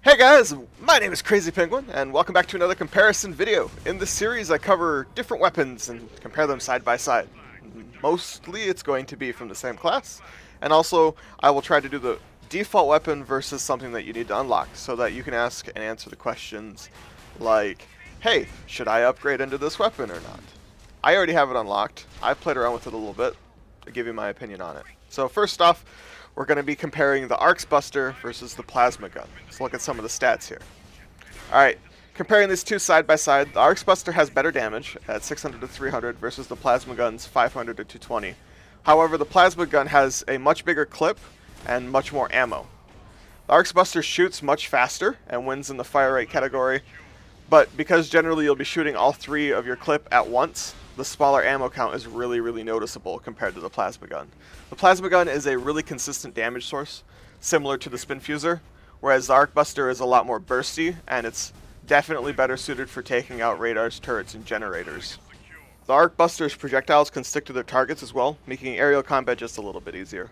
Hey guys, my name is Crazy Penguin, and welcome back to another comparison video. In this series I cover different weapons and compare them side by side. Mostly it's going to be from the same class, and also I will try to do the default weapon versus something that you need to unlock, so that you can ask and answer the questions like, hey, should I upgrade into this weapon or not? I already have it unlocked. I've played around with it a little bit to give you my opinion on it. So first off, we're going to be comparing the ARX Buster versus the plasma gun. Let's look at some of the stats here. Alright, comparing these two side by side, the ARX Buster has better damage at 600 to 300 versus the plasma gun's 500 to 220. However, the plasma gun has a much bigger clip and much more ammo. The ARX Buster shoots much faster and wins in the fire rate category, but because generally you'll be shooting all three of your clip at once, the smaller ammo count is really noticeable compared to the plasma gun. The plasma gun is a really consistent damage source, similar to the spin fuser, whereas the ARC Buster is a lot more bursty, and it's definitely better suited for taking out radars, turrets, and generators. The ARC Buster's projectiles can stick to their targets as well, making aerial combat just a little bit easier.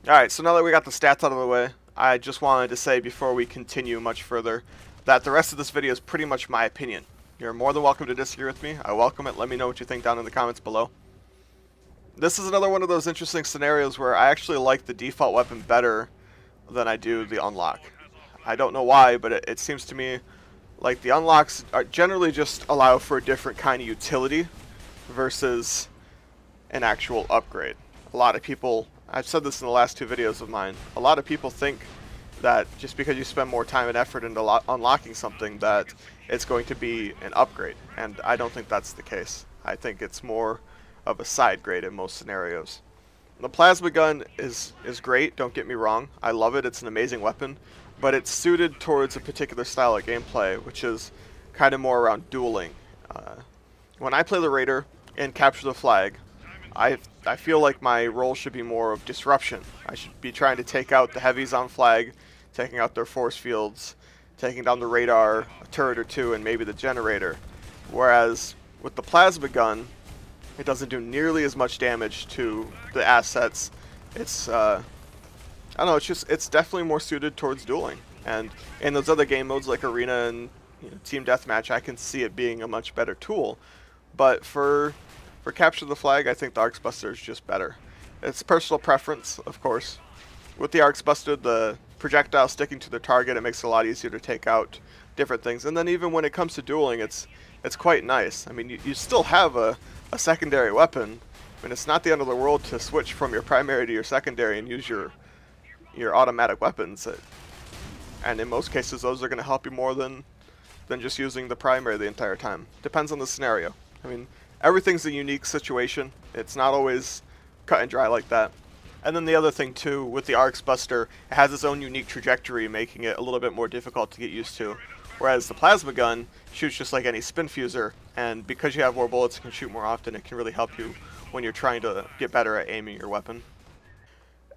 Alright, so now that we got the stats out of the way, I just wanted to say before we continue much further that the rest of this video is pretty much my opinion. You're more than welcome to disagree with me. I welcome it. Let me know what you think down in the comments below. This is another one of those interesting scenarios where I actually like the default weapon better than I do the unlock. I don't know why, but it seems to me like the unlocks are generally just allow for a different kind of utility versus an actual upgrade. A lot of people, I've said this in the last two videos of mine, a lot of people think that just because you spend more time and effort into unlocking something that it's going to be an upgrade, and I don't think that's the case. I think it's more of a side grade in most scenarios. The plasma gun is great, don't get me wrong. I love it, it's an amazing weapon, but it's suited towards a particular style of gameplay, which is kind of more around dueling. When I play the Raider and capture the flag, I feel like my role should be more of disruption. I should be trying to take out the heavies on flag, taking out their force fields, taking down the radar, a turret or two, and maybe the generator. Whereas with the plasma gun, it doesn't do nearly as much damage to the assets. It's I don't know, it's definitely more suited towards dueling. And in those other game modes like arena and team deathmatch, I can see it being a much better tool. But for capture the flag, I think the ARX Buster is just better. It's personal preference, of course. With the ARX Buster, the projectile sticking to the target, it makes it a lot easier to take out different things. And then even when it comes to dueling, it's quite nice. I mean, you still have a secondary weapon. I mean, it's not the end of the world to switch from your primary to your secondary and use your automatic weapons. And in most cases, those are going to help you more than just using the primary the entire time. Depends on the scenario. I mean, everything's a unique situation. It's not always cut and dry like that. And then the other thing too, with the ARX Buster, it has its own unique trajectory, making it a little bit more difficult to get used to. Whereas the plasma gun shoots just like any spin fuser, and because you have more bullets and can shoot more often, it can really help you when you're trying to get better at aiming your weapon.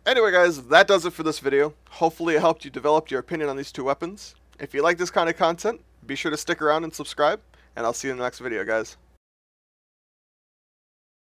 Anyway guys, that does it for this video. Hopefully it helped you develop your opinion on these two weapons. If you like this kind of content, be sure to stick around and subscribe, and I'll see you in the next video guys.